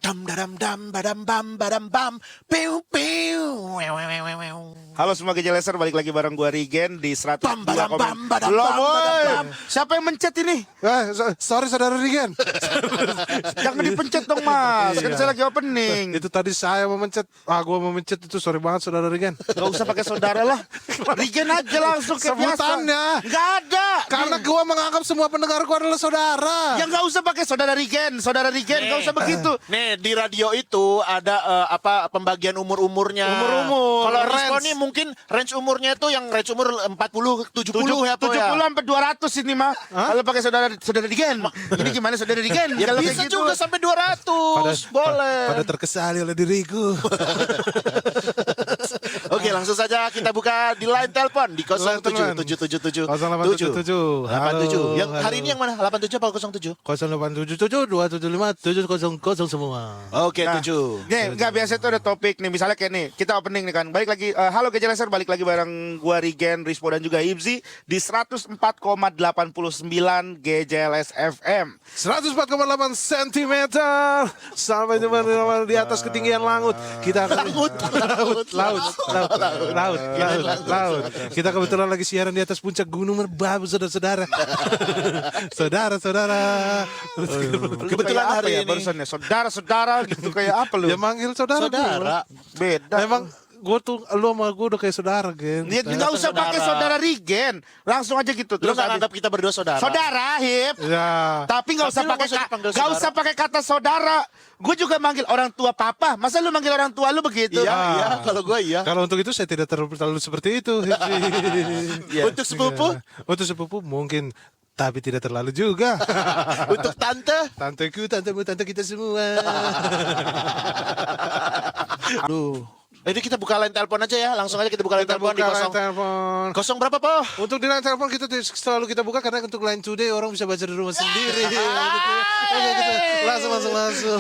Dam dadam dam badam bam badam bam. Piu piu. Halo semua Gejeleser, balik lagi bareng gua Rigen di 102. Bam, badam, bam, badam, Belum, bam, boy. badam, bam. Siapa yang mencet ini? Sorry saudara Rigen. Jangan dipencet dong mas, kan Iya. saya lagi opening. Itu tadi saya mau mencet. Gua mau mencet itu, sorry banget saudara Rigen. Gak usah pakai saudara lah. Rigen aja langsung kayak biasa. Sebutannya. Gak ada. Karena gua menganggap semua pendengarku adalah saudara. Yang gak usah pakai saudara Rigen, gak usah begitu. Nih di radio itu ada pembagian umur-umurnya. Umur-umur, Kalau range. Responi mungkin range umurnya itu yang range umur 40 70 ya, Po, 70 ya. sampai 200 ini mah. Kalau pakai saudara Rigen. Ini gimana saudara Rigen? Ya Kalau bisa kayak gitu. juga sampai 200. Boleh. Pada terkesali oleh diriku. Oke, langsung saja kita buka di line telepon di 07777 0877. 87. Yang Halo. hari ini yang mana? 87 apa 07? 0877 275 700 semua. Oke, 7. Nih, enggak biasa itu ada topik nih. Misalnya kayak nih, kita opening nih kan. Balik lagi, halo Gejeleser, balik lagi bareng gua Rigen, Rispo dan juga Ibzi di 104,89 GJLS FM. 104,8 cm sampai di atas ketinggian langit. Kita akan laut. Kita kebetulan lagi siaran di atas puncak Gunung Merbabu, saudara-saudara. Saudara-saudara. Kebetulan Kayak apa hari ya, ini barusan ya, saudara-saudara gitu kayak apa lu? Ya manggil saudara. saudara. Beda. Emang gue tuh lu sama gue udah kayak saudara, Gen. Dia nggak usah Saudara. pakai saudara Rigen, langsung aja gitu. Lu Terus nggak habis- anggap kita berdua saudara? saudara, Hip. Ya. Tapi nggak usah Tapi lu pakai nggak usah dipanggil nggak saudara. usah pakai kata saudara. Gue juga manggil orang tua papa. Masa lu manggil orang tua lu begitu? Iya, kalau gue iya. Kalau untuk itu saya tidak terlalu seperti itu. Untuk sepupu, Untuk sepupu mungkin, tapi tidak terlalu juga. untuk tante. Tanteku, tantemu, tante kita semua. Aduh. Jadi kita buka line telepon aja ya. Langsung aja kita buka line Kita telepon di buka line kosong. telepon. Kosong berapa, Po? Untuk di line telepon kita selalu kita buka karena untuk line today orang bisa baca di rumah sendiri. Oke, kita langsung masuk.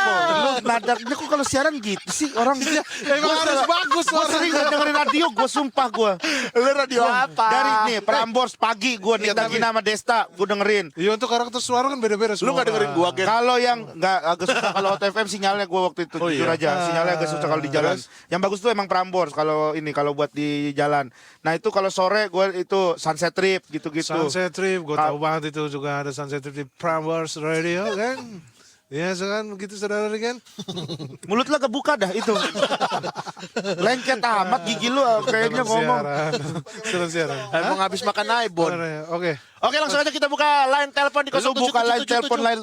Lu nadanya kok kalau siaran gitu sih orang dia. Emang harus bagus Gue sering suaranya. dengerin radio, gue sumpah gue. Lu radio apa? Dari nih Prambors pagi gue nih tapi- nama Desta gue dengerin. Iya, untuk karakter suara kan beda-beda Lu semua. nggak dengerin gua, Gen? Kalau yang nggak agak susah kalau Hot FM sinyalnya gue waktu itu Oh, jujur iya. aja sinyalnya agak susah kalau di jalan. Yang bagus tuh emang Prambors kalau buat di jalan. Nah itu kalau sore gue itu Sunset Trip gitu-gitu. Sunset Trip, gue tahu banget itu juga ada Sunset Trip di Prambors Radio kan. Ya kan begitu saudara kan. Mulut lo kebuka dah itu. Lengket amat gigi lu kayaknya ngomong. Terus siaran. Emang habis makan Aibon. Oke. Oke, langsung aja kita buka line telepon di Lu buka line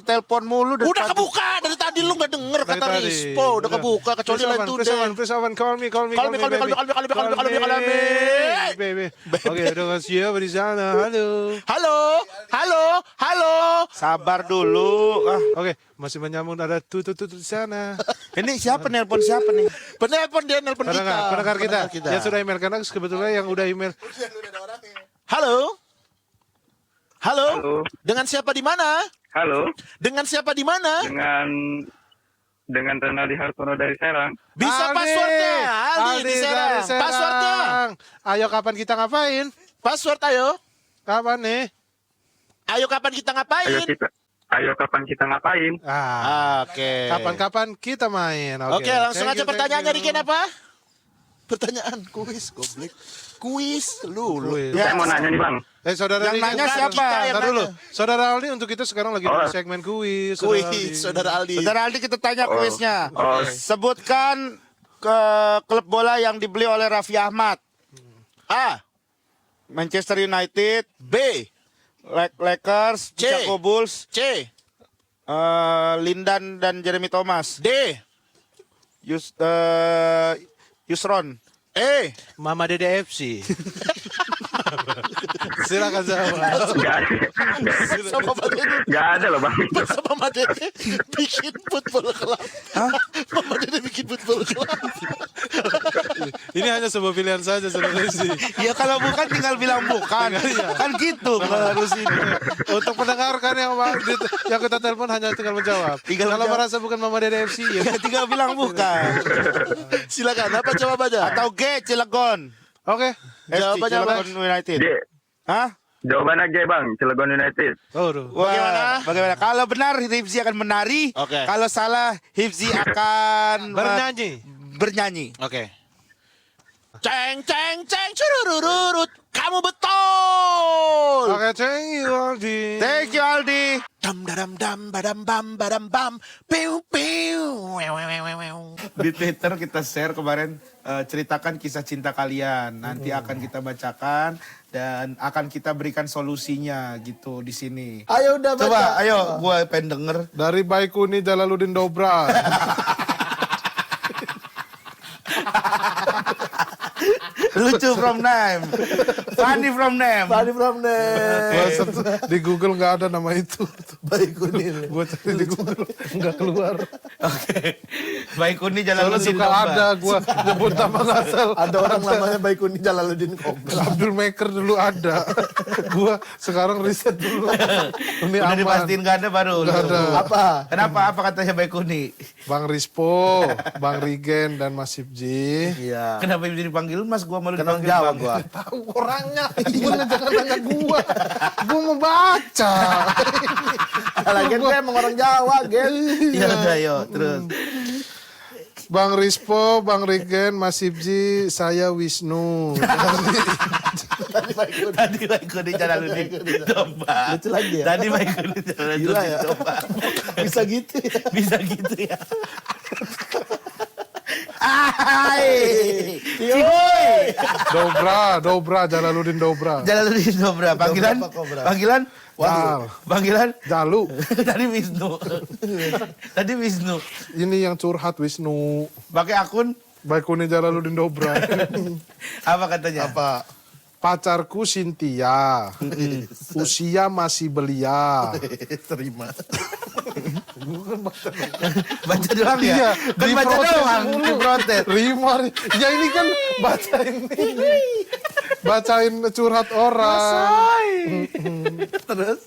telepon mulu dari Udah tadi. kebuka dari tadi, lu nggak denger Dari kata tadi. Rispo. Udah kebuka kecuali line today. Please open, call me, Call me, baby. baby. Oke, udah siapa di sana? Halo. Halo. Sabar dulu. Oke, masih menyambung ada tutut di sana. Ini siapa nelpon siapa nih? Penelpon dia nelpon kita. Pendengar kita. Ya sudah email karena kebetulan yang udah email. Halo. Halo. Dengan siapa di mana? Halo, Dengan siapa di mana? dengan Renaldi Hartono dari Serang. Bisa Aldi. passwordnya. Aldi di dari Serang. Serang. Passwordnya. Ayo kapan kita ngapain? Password ayo. Kapan nih? Ayo kapan kita ngapain? Ayo kapan kita ngapain? Oke. Kapan-kapan kita main. Oke, langsung Thank aja you, pertanyaannya thank you. Rigen apa? Pertanyaan kuis, goblok. Kuis lu. Kuis. Saya mau nanya nih Bang. Saudara Yang Rigen, nanya kita- siapa? Yang Ntar dulu. nanya. Saudara Aldi untuk kita sekarang lagi di segmen kuis. Kuis, Saudara Aldi. Saudara Aldi kita tanya kuisnya. Oh. Sebutkan ke klub bola yang dibeli oleh Raffi Ahmad. A, Manchester United, B, Lakers, C. Chicago Bulls, C, Lindan dan Jeremy Thomas, D, Yusron. E. Mama Dede FC. Silakan jawab. Gak ada. Sama Mama Dede. Gak ada loh Bang. Sama Mama Dede bikin football club. Mama Dede bikin football club. Ini hanya sebuah pilihan saja sebenarnya sih. Ya kalau bukan tinggal bilang bukan. Kan gitu harus ini. Untuk mendengarkan yang kita telepon hanya tinggal menjawab. Tinggal Kalau menjawab. merasa bukan Mama Dede FC ya. Tinggal bilang bukan. Silakan, apa jawabannya? Atau G Cilegon. Oke. FC Jawabannya apa? Cilegon United. D. Hah? Jawaban aja bang, Cilegon United. Waduh. Bagaimana? Bagaimana? Kalau benar Hifzi akan menari. Oke. Kalau salah Hifzi akan Bernyanyi. Oke. Ceng ceng ceng curururut. Kamu betul. Oke, thank you Aldi. Thank you Aldi. Dam dadam dam badam bam badam bam. Piu piu. Wew, wew, wew, wew. Di Twitter kita share kemarin ceritakan kisah cinta kalian. Nanti akan kita bacakan dan akan kita berikan solusinya gitu di sini. Ayo udah baca. Coba, ayo gua pengen denger. Dari Baikuni Jalaluddin Dobra. Lucu from name. Funny from name. Tadi from Gua di Google nggak ada nama itu. Baikuni. Gua cari di Google nggak keluar. Oke. Baikuni Soalnya Jalaluddin suka Dobra. ada gua nyebut nama ngasal. Ada orang namanya Baikuni Jalaluddin Kobra. Abdul Maker dulu ada. Gua sekarang riset dulu. Ini Udah aman. dipastiin gak ada baru. Nggak ada. Apa? Kenapa? Apa katanya Baikuni? Bang Rispo, Bang Rigen dan Mas Sipji. Iya. Kenapa jadi dipanggil Mas? Gua malu Kenal dipanggil jawab Bang. gua. Tahu orangnya. Gimana jangan tanya gua. Gua mau baca. Lagian gue emang orang Jawa, Gen. Iya udah yo, terus. Bang Rispo, Bang Rigen, Mas Sipji, saya Wisnu. Tadi Baikuni Jalaluddin Dobra. Lucu lagi ya? Tadi Baikuni Jalaluddin Gila ya. Dobra. Bisa gitu ya. Bisa gitu ya. Hai. Ciboy. Dobra, Jalaluddin Dobra. Jalaluddin Dobra. Panggilan? Dobra apa Kobra? Panggilan? Jal, Panggilan? Jalu. Tadi Wisnu. Tadi Wisnu. Ini yang curhat Wisnu. Pakai akun Baikuni Jalaluddin Dobra. apa katanya? Apa? Pacarku Cynthia. Usia masih belia. Terima. Baca doang ya? Iya, Kan baca diprotes doang, mulu. diprotes. Rima. Ya ini kan bacain ini. Bacain curhat orang. Terus?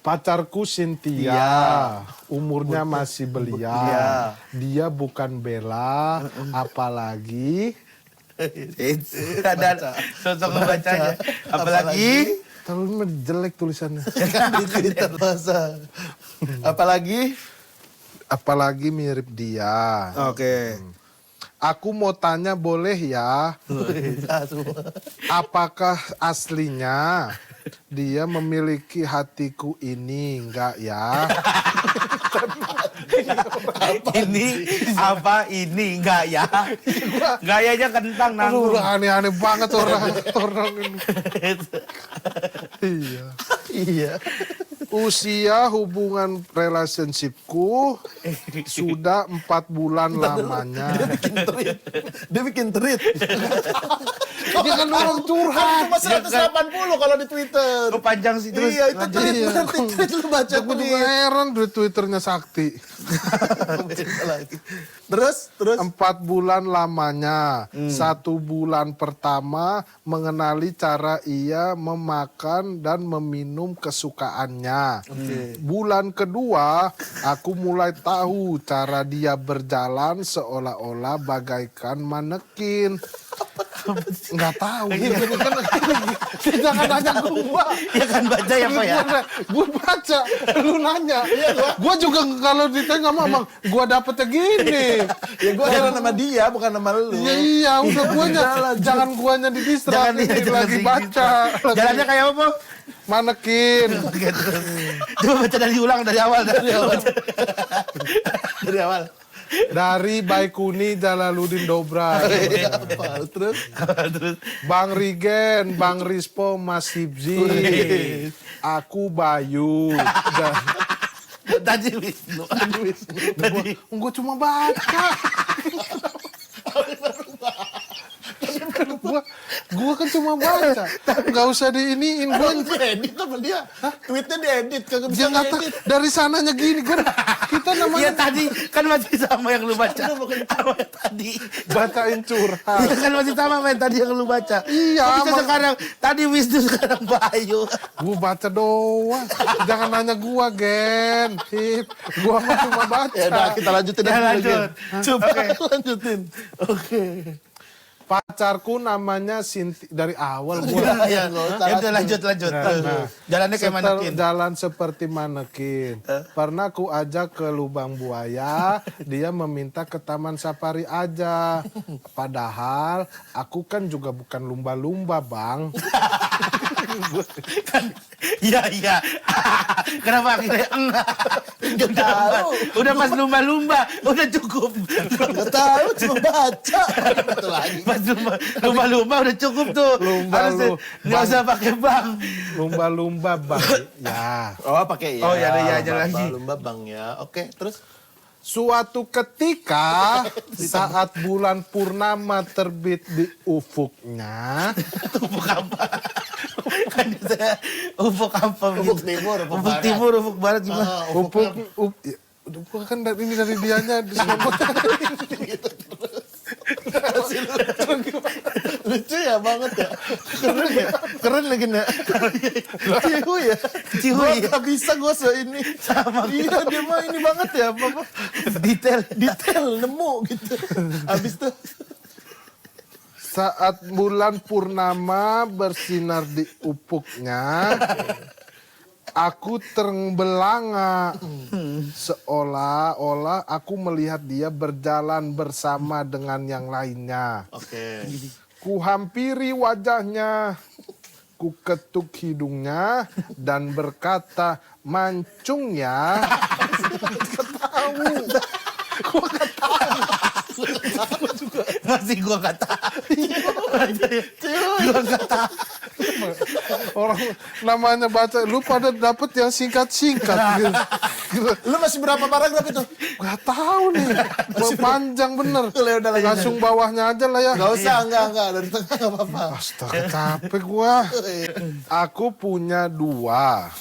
Pacarku Cynthia, umurnya masih belia. Dia bukan Bella, apalagi Ada sosok membacanya. Apalagi terlalu jelek tulisannya. Di Twitter masa. Apalagi Mirip dia. Oke. Aku mau tanya boleh ya? Apakah aslinya dia memiliki hatiku ini enggak ya? Ini apa ini enggak ya? Gayanya kentang Aduh, nanggung. udah aneh-aneh banget orang ini. Iya. Iya. Usia hubungan relationshipku sudah 4 bulan lamanya. Dia bikin tweet. Dia kan orang curhat. Cuma 180 kalau di Twitter. Lu panjang sih terus. Iya, itu tweet. Iya. Nanti tweet lu baca Aku juga heran di Twitternya Sakti. Terus? 4 bulan lamanya. 1 bulan pertama mengenali cara ia memakan dan meminum kesukaannya. Bulan kedua, aku mulai tahu cara dia berjalan seolah-olah bagaikan manekin. Nggak tahu. Jangan nanya gua. Ya kan baca ya Pak ya. Gua baca, lu nanya. Gua juga kalau ditanya ngomong, gua dapetnya gini. Ya gue heran sama dia, bukan sama lu. Ya iya, udah guanya jangan guanya di distrak Jangan ini lagi baca. Jalannya kayak apa? Manekin. Oke, terus. Coba baca dari ulang dari awal. Dari awal. Dari Baikuni Jalaluddin Dobra. Terus? Terus. Bang Rigen, Bang Rispo, Mas Hibzi. Aku Bayu. Tadi Wisnu. Tadi. Gua cuma baca. Gua kan cuma baca. Nggak usah diiniin gua. Edit sama dia. Tweetnya diedit, kagak bisa Dia kata ngedit. dari sananya gini kan. Kita Iya namanya tadi kan masih sama yang lu baca. Sama yang tadi. bacain curhat. Iya kan masih sama main tadi yang lu baca. Iya, Kok bisa emang. sekarang tadi Wisnu sekarang Bayu. Gua baca doang. Jangan nanya gua, Gen. Hip. Gua mah cuma baca. Ya udah, kita lanjutin Ya, aja. lanjut. Coba lanjutin. Oke. Pacarku namanya Sinti dari awal gua. Ya udah lanjut. Jalannya kayak manekin. Jalan seperti manekin. Pernah ku ajak ke lubang buaya, dia meminta ke taman safari aja. Padahal aku kan juga bukan lumba-lumba, Bang. Iya. Kenapa akhirnya enggak? Udah pas lumba-lumba, udah cukup. Nggak tahu, cuma baca. Itu lagi. Pas lumba-lumba udah cukup tuh. Harusnya nggak usah pakai bang. Lumba-lumba, Bang. Ya. Oh, pakai ya. Oh, ya ada ya aja lagi. Lumba bang ya. Oke, terus Suatu ketika saat bulan purnama terbit di ufuknya, Ufuk apa? Kan saya ufuk apa? Ufuk gitu? timur, ufuk Ufuk barat. timur, ufuk barat gimana? ufuk kan ini dari dianya lucu ya banget ya. Keren lagi ya. Cihu ya. Cihu Gua ya. nggak bisa gue ini. Sama Iya dia mah ini banget ya. Apa detail nemu gitu. Habis tuh. saat bulan purnama bersinar di ufuknya, aku terbelanga seolah-olah aku melihat dia berjalan bersama dengan yang lainnya. Oke. Ku hampiri wajahnya, ku ketuk hidungnya dan berkata, "Mancung ya." Masih gua nggak tahu. Gua nggak tahu. Orang namanya baca, lu pada dapet yang singkat-singkat gitu. Lu masih berapa paragraf itu? Gak tahu nih, panjang bener. Udah lagi. Langsung bawahnya aja lah ya. Gak usah, enggak. Dari tengah gak apa-apa. Astaga, capek gua. Aku punya 2.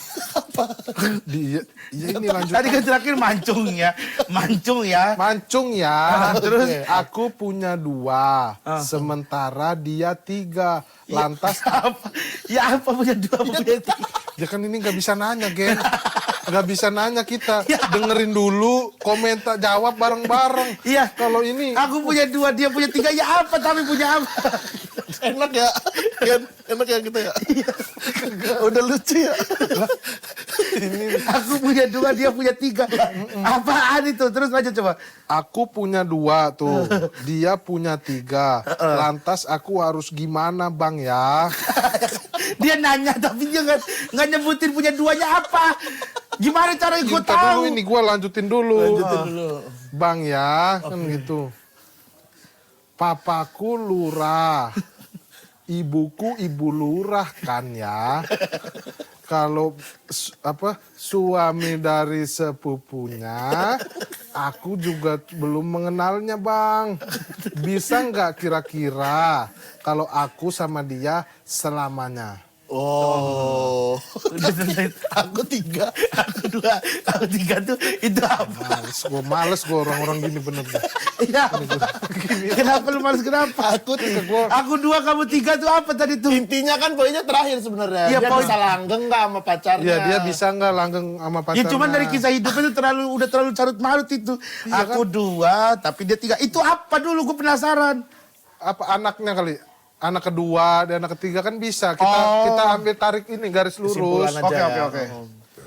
Dia, ya ini lanjut. Tadi kan terakhir mancung ya. Mancung ya. Terus Aku punya 2, sementara dia 3. Lantas, apa? Ya apa punya 2 apa punya 3? ya kan ini nggak bisa nanya, Gen. Nggak bisa nanya kita. Dengerin dulu, komentar, jawab bareng-bareng. Iya. Kalau ini, Aku punya 2, dia punya 3. Ya apa tapi punya apa? Enak ya. Kan enak ya kita ya. Udah lucu ya. Aku punya 2, dia punya 3. Apaan itu? Terus lanjut coba. aku punya 2 tuh, dia punya 3. Lantas aku harus gimana, Bang ya? Dia nanya tapi dia nggak nyebutin punya 2-nya apa. Gimana caranya gue Kita dulu tahu? ini, gue lanjutin dulu. Dulu. Bang ya, kan gitu. Papaku lurah, ibuku ibu lurah kan ya. Kalau suami dari sepupunya, aku juga belum mengenalnya, Bang. Bisa nggak kira-kira kalau aku sama dia selamanya? Oh. Aku 3. Aku 2, aku 3 tuh itu apa? Males gue orang-orang gini bener. Iya. Kenapa lu males kenapa? Aku 3. Aku 2, kamu 3 tuh apa tadi tuh? Intinya kan poinnya terakhir sebenarnya. Iya, Dia poin- bisa langgeng nggak sama pacarnya? Ya dia bisa nggak langgeng sama pacarnya? Ya cuman dari kisah hidupnya itu udah terlalu carut marut itu. Aku 2, tapi dia 3. Itu apa dulu? Gue penasaran. Apa anaknya kali? Anak kedua dan anak ketiga kan bisa. Kita ambil tarik ini garis lurus. Kesimpulan aja. Oke.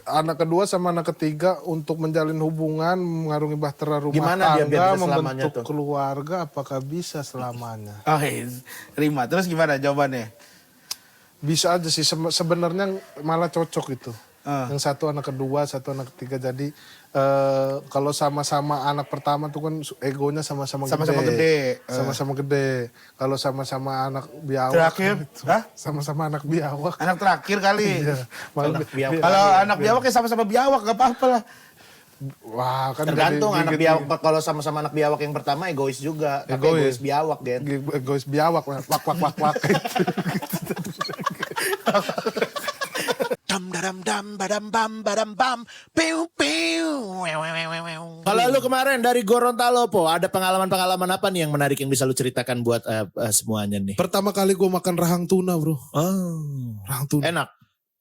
Anak kedua sama anak ketiga untuk menjalin hubungan, mengarungi bahtera rumah Gimana dia biar tangga, bisa selamanya membentuk tuh? keluarga, apakah bisa selamanya? Oke, terima. Terus gimana jawabannya? Bisa aja sih, sebenarnya malah cocok itu. Yang satu anak kedua, satu anak ketiga. Jadi kalau sama-sama anak pertama tuh kan egonya sama-sama gede. Sama-sama gede. Kalau sama-sama anak biawak. Terakhir? Hah? Sama-sama anak biawak. Anak terakhir kali. Iya. Kalau anak biawak ya sama-sama biawak, gak apa-apa lah. Wah, kan Tergantung jadi anak gitu. biawak. Kalau sama-sama anak biawak yang pertama egois juga. Tapi egois biawak, Gen. Egois biawak, wak. Dam dadam dam badam bam badam bam piu piu. Kalau lu kemarin dari Gorontalo Po, ada pengalaman-pengalaman apa nih yang menarik yang bisa lu ceritakan buat semuanya nih? Pertama kali gue makan rahang tuna, bro. Oh, Rahang tuna. enak,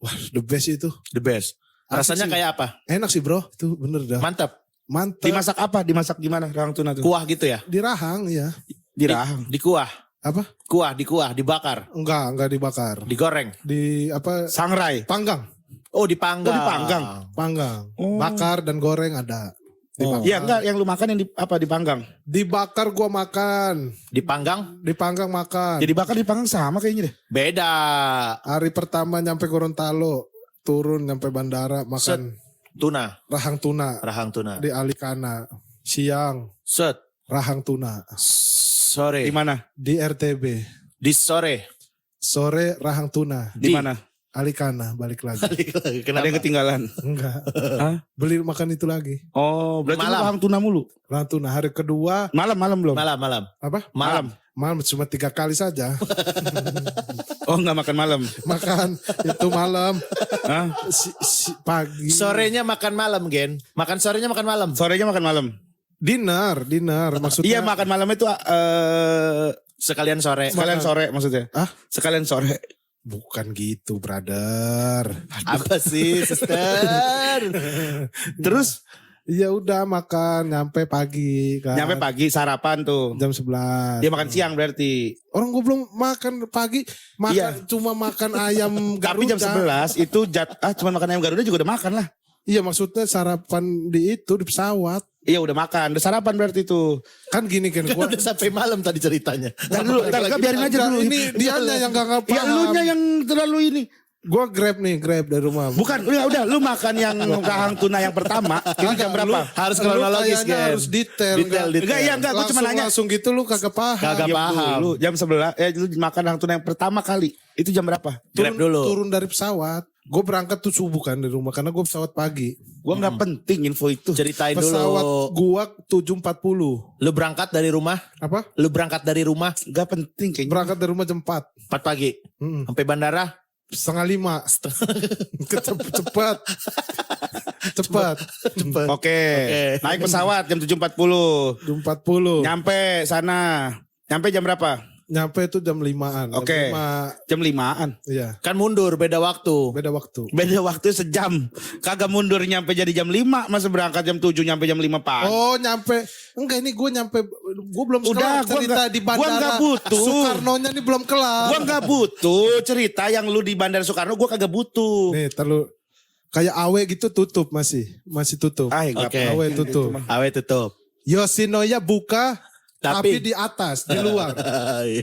Wah, the best itu. the best. Rasanya sih? kayak apa? Enak sih, bro. Itu bener dah. Mantap. Mantap. Dimasak apa? Dimasak gimana? Rahang tuna tuh. Kuah gitu ya? Di rahang, ya. Dirahang. Di kuah. Apa? Kuah, dibakar, Enggak dibakar. digoreng. Di apa? Sangrai. Panggang. Oh, dipanggang. Oh, dipanggang. Panggang. Oh. Bakar dan goreng ada. Dibakar. Iya enggak, yang lu makan yang dipanggang. Dibakar gua makan. Dipanggang Dipanggang makan. Jadi bakar dipanggang sama kayaknya deh. beda. Hari pertama nyampe Gorontalo, turun nyampe bandara makan Tuna, rahang tuna rahang tuna. di Alikana. Siang Set, rahang tuna sore. Di mana? di RTB. Di sore. Sore rahang tuna Di mana? Alikana, balik lagi. Ada Kenapa? yang ketinggalan. Enggak. Hah? Beli makan itu lagi. Oh, berarti Malam. lu paham tuna mulu. Rahang tuna hari kedua Malam belum? Malam. apa? Malam. Malam cuma 3 kali saja. Oh, enggak makan malam. Makan itu malam. Hah? Pagi. Sorenya makan malam, Gen. Makan sorenya makan malam. Sorenya makan malam. Dinner maksudnya. Iya, makan malam itu Sekalian sore. sekalian sore maksudnya. Ah? Sekalian sore. Bukan gitu, brother. Apa sih, sister? Terus Ya udah makan nyampe pagi kan. nyampe pagi sarapan tuh. Jam 11. Dia makan siang berarti. Orang gue belum makan pagi, makan Iya. cuma makan ayam Tapi Garuda. jam 11 itu cuma makan ayam Garuda juga udah makan lah. Iya maksudnya sarapan di pesawat. Iya udah makan, udah sarapan berarti itu. Kan gini kan Kan gua udah sampai malam tadi ceritanya. Ntar dulu, biarin aja dulu. ini dianya yang gak Ya paham. elunya yang terlalu ini. Gua grab dari rumah. Bukan, udah lu makan yang rahang tuna yang pertama. Ini jam berapa? Harus Lu kronologis, kayaknya Gen. harus detail. Detail. Enggak, iya enggak, gue cuma nanya. Langsung gitu lu kagak paham. Kagak Diam paham. dulu, jam 11, lu makan rahang tuna yang pertama kali. Itu jam berapa? Grab dulu. Turun dari pesawat. Gue berangkat tuh subuh kan dari rumah karena gue pesawat pagi. Gua nggak penting info itu. Ceritain Pesawat dulu. gua 7.40. Lu berangkat dari rumah? Apa? Lu berangkat dari rumah Gak penting kayaknya. Berangkat dari rumah jam 4. 4 pagi. Mm-mm. Sampai bandara? Setengah 5. Cepat. Cepat. Cepet. Oke. Naik pesawat jam 7.40. Jam 40. Nyampe sana. Nyampe jam berapa? Nyampe itu jam 5-an. Oke. Jam 5-an. Iya. Kan mundur, beda waktu. Beda waktu. Beda waktu sejam. Kagak mundur nyampe jadi jam 5. Masa berangkat jam 7 nyampe jam 5 pagi. Oh nyampe. Enggak ini gue nyampe. Gue belum Udah, kelar cerita di bandara. gua nggak butuh. Soekarno-nya nih belum kelar. Gua gak butuh cerita yang lu di Bandara Soekarno. Gua kagak butuh. Nih terlalu. Kayak Awe gitu tutup masih. Masih tutup. Ah, nggak Oke. apa-apa. Awe tutup. Awe tutup. Yoshinoya buka. Tapi Tapi- di atas, di luar.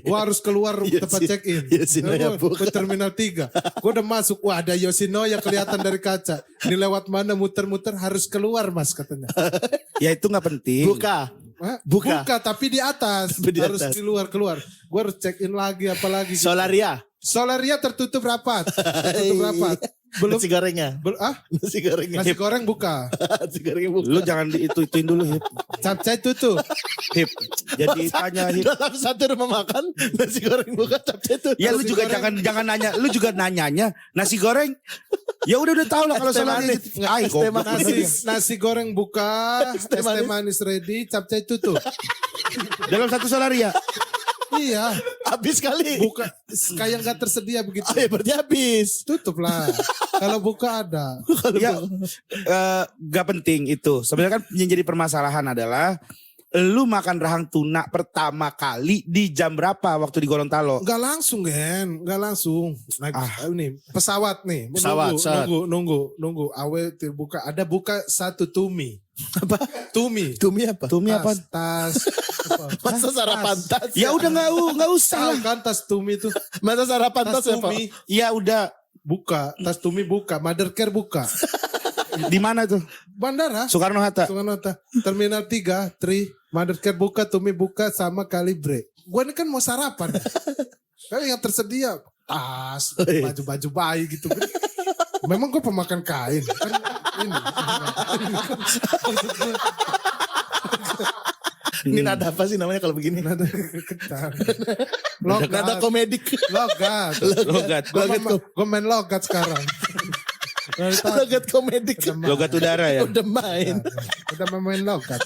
Gua harus keluar tempat check in. Yoshinoya buka. Ke terminal 3. Gua udah masuk. Wah ada Yoshinoya kelihatan dari kaca. Ini lewat mana muter-muter harus keluar mas katanya. Ya itu gak penting. Buka. Hah? Buka. Tapi di atas. Tapi di harus atas. di luar keluar. Gua harus check in lagi apalagi. Gitu. Solaria. Solaria tertutup rapat. Tertutup rapat. Belum. Nasi gorengnya. Nasi Nasi gorengnya. goreng buka. Nasi gorengnya buka. Lu jangan ituin dulu Hip. Capcay tutup. Hip. Jadi tanya Hip. Dalam satu rumah makan nasi goreng buka capcay tuh. Ya lu Nasi juga goreng. jangan nanya. Lu juga nanyanya nasi goreng. Ya udah tahu lah kalau Es teh soalnya manis. gitu. Ay, Es teh goblok. Nasi goreng buka. Es teh teh manis ready. Capcay tutup. Dalam satu solaria. Iya. Habis kali. Buka kayak nggak tersedia begitu. Oh, ya berarti habis. Tutup lah. Kalau buka ada. Ya gak penting itu. Sebenarnya kan yang jadi permasalahan adalah lu makan rahang tuna pertama kali di jam berapa waktu di Gorontalo? Nggak langsung Gen. Nggak langsung. Ini pesawat nih. Pesawat, pesawat. Nunggu. Awe buka. Ada buka satu tumi. Apa? Tumi. Tumi apa? Tumi apa? Tas. Apa? Masa sarapan tas? Ya udah nggak usah Tahu lah. kan tas tumi itu. Masa sarapan tas Tas ya, Pak? tumi. Ya udah. Buka. Tas tumi buka. Mother care buka. Di mana tuh? Bandara. Soekarno Hatta. Soekarno-Hatta. Terminal 3, Mother care buka, Tumi buka, sama Kalibre. Gue ini kan mau sarapan. Kan yang tersedia tas, baju-baju bayi gitu. Memang gue pemakan kain. Kan ini. Ini nada apa sih namanya kalau begini? Nada ketar. Nada komedik. Logat. Logat. Gue main logat sekarang. Logat komedik. Logat udara ya. Udah main. Udah main logat.